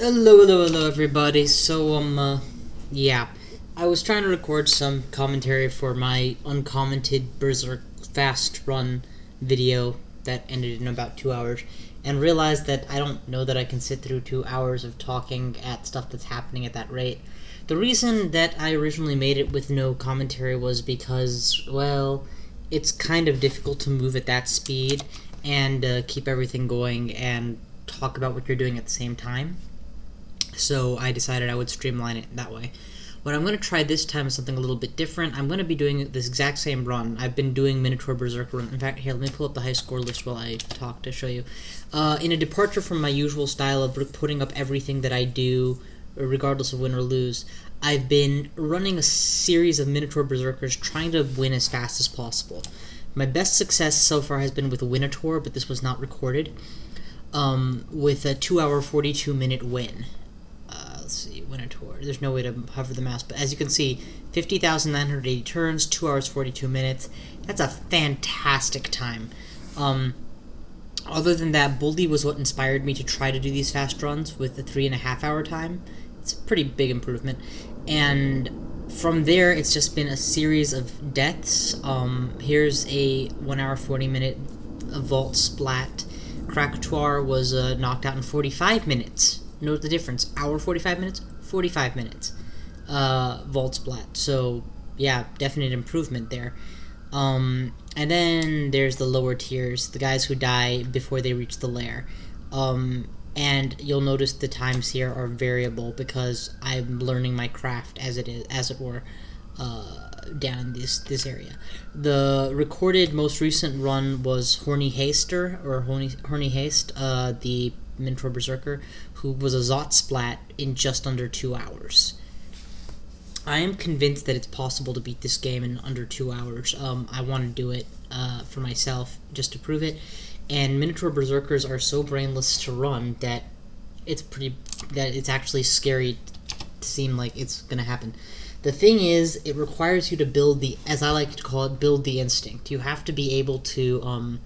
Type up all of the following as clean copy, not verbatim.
Hello, everybody. So, yeah. I was trying to record some commentary for my uncommented Berserk fast run video that ended in about 2 hours, and realized that I don't know that I can sit through 2 hours of talking at stuff that's happening at that rate. The reason that I originally made it with no commentary was because, well, it's kind of difficult to move at that speed and keep everything going and talk about what you're doing at the same time. So I decided I would streamline it that way. What I'm going to try this time is something a little bit different. I'm going to be doing this exact same run. I've been doing Minotaur Berserker run. In fact, here, let me pull up the high score list while I talk to show you. In a departure from my usual style of putting up everything that I do, regardless of win or lose, I've been running a series of Minotaur Berserkers trying to win as fast as possible. My best success so far has been with Minotaur, but this was not recorded, with a 2 hour, 42 minute win. Let's see, Minotaur. There's no way to hover the mouse, but as you can see, 50,980 turns, 2 hours, 42 minutes. That's a fantastic time. Other than that, Bully was what inspired me to try to do these fast runs with the 3.5 hour time. It's a pretty big improvement. And from there, it's just been a series of deaths. Here's a 1 hour, 40 minute vault splat. Krakatoir was knocked out in 45 minutes. Note the difference. Hour 45 minutes, 45 minutes. Vault splat. So, yeah, definite improvement there. And then there's the lower tiers, the guys who die before they reach the lair. And you'll notice the times here are variable because I'm learning my craft as it were, down this area. The recorded most recent run was Horny Haster, or Horny Haste, the Minotaur Berserker, who was a Zot splat in just under 2 hours. I am convinced that it's possible to beat this game in under 2 hours. I want to do it for myself just to prove it. And Minotaur Berserkers are so brainless to run that it's actually scary to seem like it's gonna happen. The thing is, it requires you to build the, as I like to call it, build the instinct. You have to be able to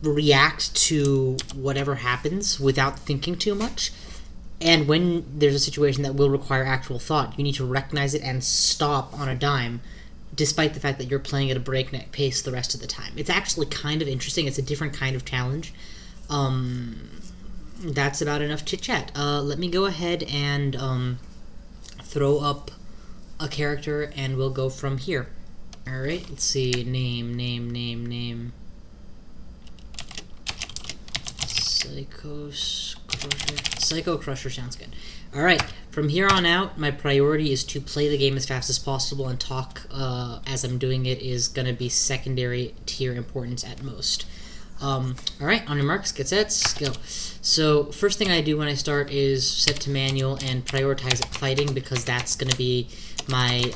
react to whatever happens without thinking too much. And when there's a situation that will require actual thought, you need to recognize it and stop on a dime, despite the fact that you're playing at a breakneck pace the rest of the time. It's actually kind of interesting. It's a different kind of challenge. That's about enough chit-chat. Let me go ahead and throw up a character, and we'll go from here. Alright, let's see. Name. PsychoCrusher sounds good. Alright, from here on out, my priority is to play the game as fast as possible, and talk as I'm doing it is going to be secondary tier importance at most. Alright, on your marks, get sets, go. So, first thing I do when I start is set to manual and prioritize at fighting, because that's going to be my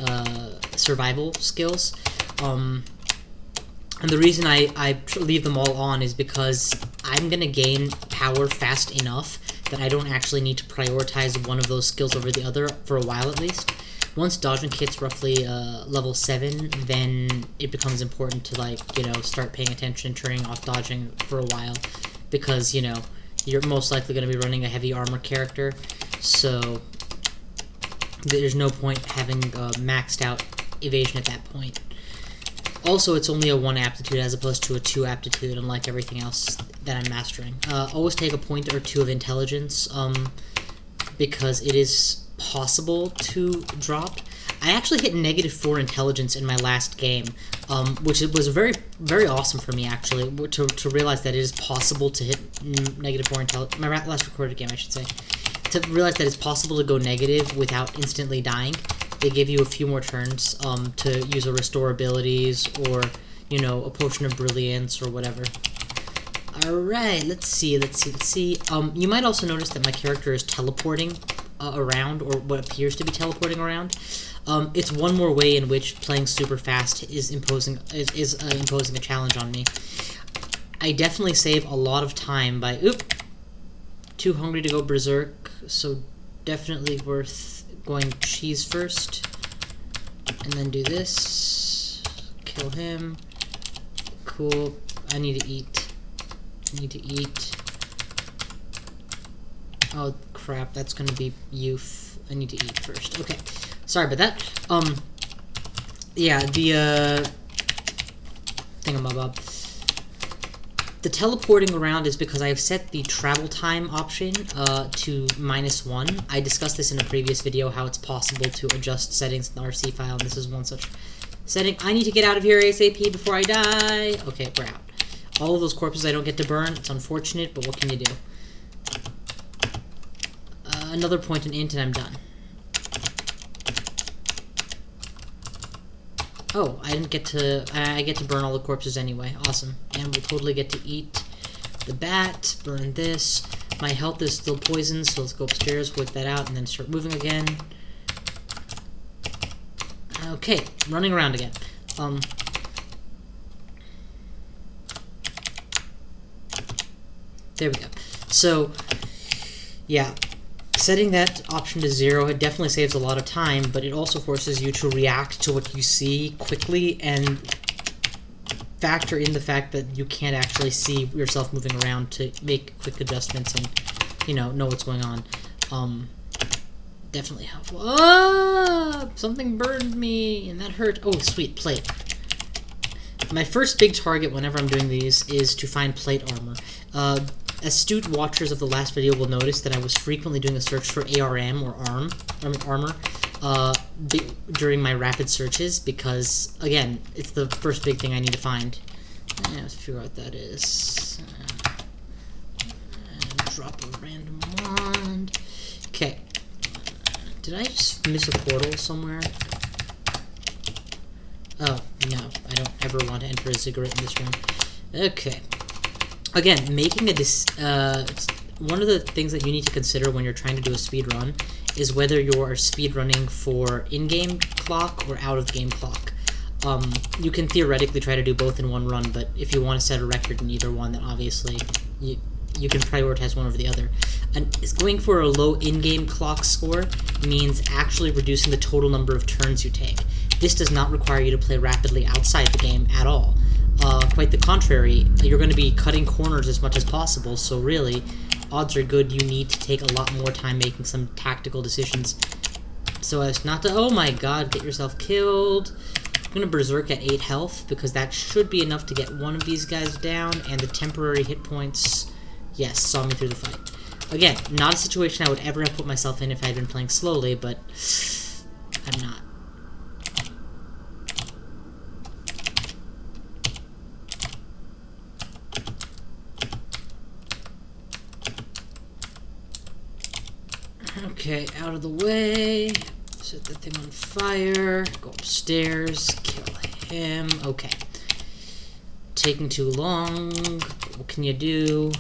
survival skills. And the reason I leave them all on is because I'm going to gain power fast enough that I don't actually need to prioritize one of those skills over the other, for a while at least. Once dodging kit's roughly level 7, then it becomes important to, like, start paying attention and turning off dodging for a while, because, you're most likely going to be running a heavy armor character, so there's no point having maxed out evasion at that point. Also, it's only a 1 aptitude as opposed to a 2 aptitude, unlike everything else that I'm mastering. Always take a point or 2 of intelligence, because it is possible to drop. I actually hit -4 intelligence in my last game, which was very, very awesome for me, actually, to realize that it is possible to hit -4 intelligence. My last recorded game, I should say. To realize that it's possible to go negative without instantly dying. They give you a few more turns to use a restore abilities, or, a potion of brilliance or whatever. Alright, let's see. You might also notice that my character is teleporting around, or what appears to be teleporting around. It's one more way in which playing super fast is imposing a challenge on me. I definitely save a lot of time by... Too hungry to go berserk, so definitely worth going cheese first, and then do this, kill him, cool. I need to eat, Oh crap, that's gonna be youth. I need to eat first. Okay, sorry about that. Yeah, the thingamabob. The teleporting around is because I have set the travel time option to -1. I discussed this in a previous video, how it's possible to adjust settings in the RC file, and this is one such setting. I need to get out of here ASAP before I die. Okay, we're out. All of those corpses I don't get to burn. It's unfortunate, but what can you do? Another point and int, and I'm done. Oh, I didn't get to... I get to burn all the corpses anyway. Awesome. And we'll totally get to eat the bat, burn this. My health is still poisoned, so let's go upstairs, work that out, and then start moving again. Okay, running around again. There we go. So, yeah. Setting that option to 0, it definitely saves a lot of time, but it also forces you to react to what you see quickly and factor in the fact that you can't actually see yourself moving around to make quick adjustments and, you know what's going on. Definitely helpful. Ah! Something burned me, and that hurt. Oh, sweet, plate. My first big target whenever I'm doing these is to find plate armor. Astute watchers of the last video will notice that I was frequently doing a search for ARM or armor during my rapid searches because, again, it's the first big thing I need to find. Let's figure out what that is. Drop a random wand. Okay. Did I just miss a portal somewhere? Oh, no. I don't ever want to enter a cigarette in this room. Okay. Again, making one of the things that you need to consider when you're trying to do a speed run is whether you're speed running for in-game clock or out-of-game clock. You can theoretically try to do both in one run, but if you want to set a record in either one, then obviously you can prioritize one over the other. And going for a low in-game clock score means actually reducing the total number of turns you take. This does not require you to play rapidly outside the game at all. Quite the contrary, you're going to be cutting corners as much as possible, so really, odds are good you need to take a lot more time making some tactical decisions so as not to, oh my god, get yourself killed. I'm going to berserk at 8 health, because that should be enough to get one of these guys down, and the temporary hit points, yes, saw me through the fight. Again, not a situation I would ever have put myself in if I had been playing slowly, but I'm not. Okay, out of the way. Set that thing on fire. Go upstairs. Kill him. Okay. Taking too long. What can you do?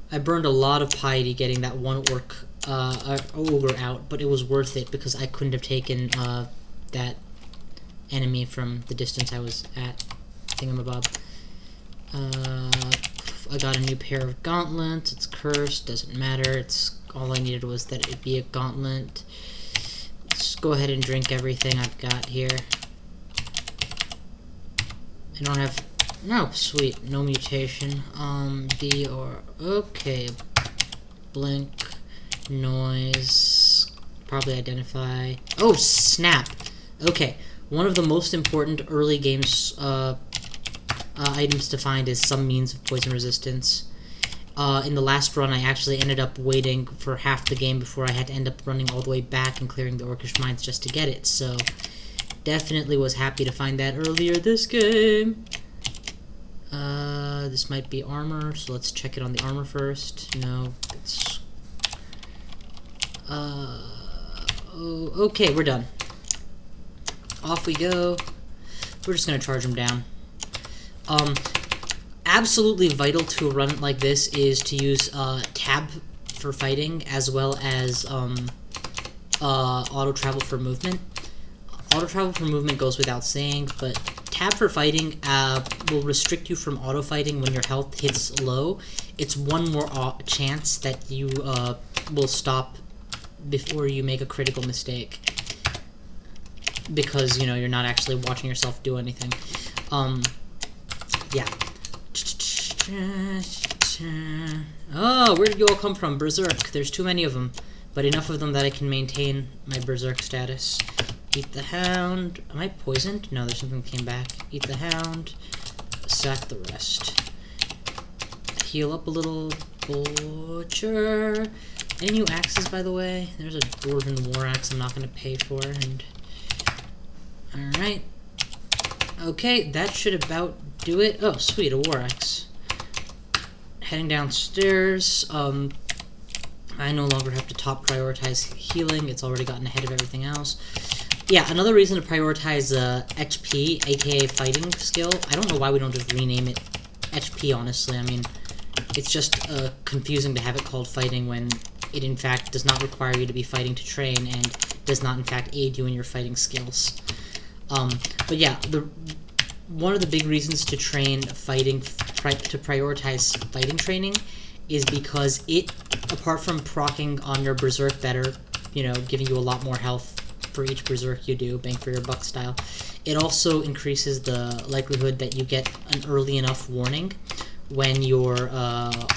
I burned a lot of piety getting that one ogre out, but it was worth it because I couldn't have taken that enemy from the distance I was at. Thingamabob. I got a new pair of gauntlets. It's cursed, doesn't matter. It's all I needed was that it be a gauntlet. Let's go ahead and drink everything I've got here. I don't have... No, sweet. No mutation. B or... Okay. Blink. Noise. Probably identify... Oh, snap! Okay. One of the most important early games, items to find is some means of poison resistance. In the last run, I actually ended up waiting for half the game before I had to end up running all the way back and clearing the Orcish Mines just to get it, so definitely was happy to find that earlier this game. This might be armor, so let's check it on the armor first. No, it's... okay, we're done. Off we go. We're just gonna charge him down. Absolutely vital to a run like this is to use tab for fighting as well as auto travel for movement. Auto travel for movement goes without saying, but tab for fighting will restrict you from auto fighting when your health hits low. It's one more chance that you will stop before you make a critical mistake, because you're not actually watching yourself do anything. Yeah. Oh, where did you all come from? Berserk. There's too many of them, but enough of them that I can maintain my berserk status. Eat the hound. Am I poisoned? No, there's something that came back. Eat the hound. Sack the rest. Heal up a little. Butcher. Any new axes, by the way? There's a dwarven war axe I'm not going to pay for. And alright. Okay, that should about do it. Oh, sweet, a war axe. Heading downstairs. I no longer have to top prioritize healing. It's already gotten ahead of everything else. Yeah, another reason to prioritize HP, aka fighting skill. I don't know why we don't just rename it HP, honestly. I mean, it's just confusing to have it called fighting when it in fact does not require you to be fighting to train and does not in fact aid you in your fighting skills. But yeah, one of the big reasons to train fighting, to prioritize fighting training, is because it, apart from proccing on your berserk better, you know, giving you a lot more health for each berserk you do, bang for your buck style, it also increases the likelihood that you get an early enough warning when your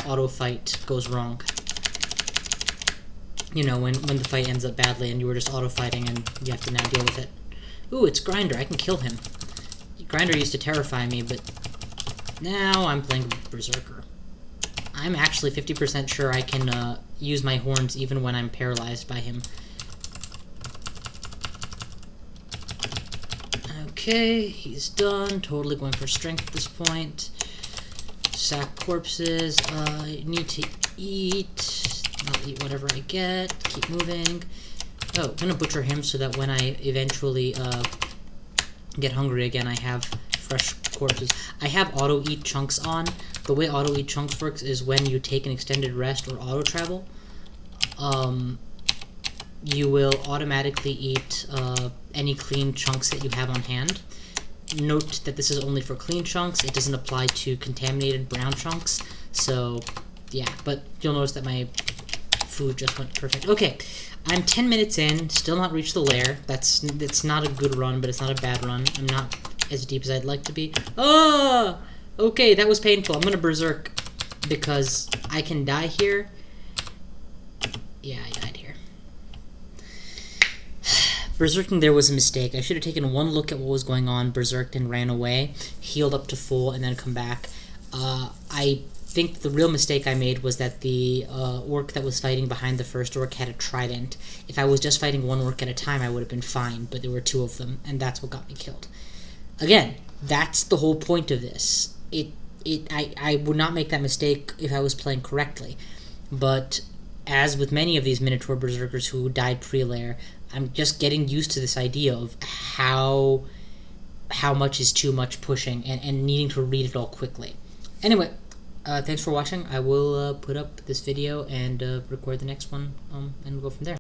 auto fight goes wrong. You know, when the fight ends up badly and you were just auto fighting and you have to now deal with it. Ooh, it's Grinder. I can kill him. Grinder used to terrify me, but now I'm playing Berserker. I'm actually 50% sure I can use my horns even when I'm paralyzed by him. Okay, he's done. Totally going for strength at this point. Sack corpses. I need to eat. I'll eat whatever I get. Keep moving. Oh, I'm gonna butcher him so that when I eventually get hungry again, I have fresh corpses. I have auto-eat chunks on. The way auto-eat chunks works is when you take an extended rest or auto-travel, you will automatically eat any clean chunks that you have on hand. Note that this is only for clean chunks. It doesn't apply to contaminated brown chunks. So, yeah, but you'll notice that my food just went perfect. Okay, I'm 10 minutes in, still not reached the lair. That's not a good run, but it's not a bad run. I'm not as deep as I'd like to be. Oh! Okay, that was painful. I'm gonna berserk because I can die here. Yeah, I died here. Berserking there was a mistake. I should have taken one look at what was going on, berserked and ran away, healed up to full, and then come back. I think the real mistake I made was that the orc that was fighting behind the first orc had a trident. If I was just fighting one orc at a time, I would have been fine, but there were two of them, and that's what got me killed. Again, that's the whole point of this. I would not make that mistake if I was playing correctly, but as with many of these Minotaur Berserkers who died pre-lair, I'm just getting used to this idea of how much is too much pushing and needing to read it all quickly. Anyway, thanks for watching. I will put up this video and record the next one, and we'll go from there.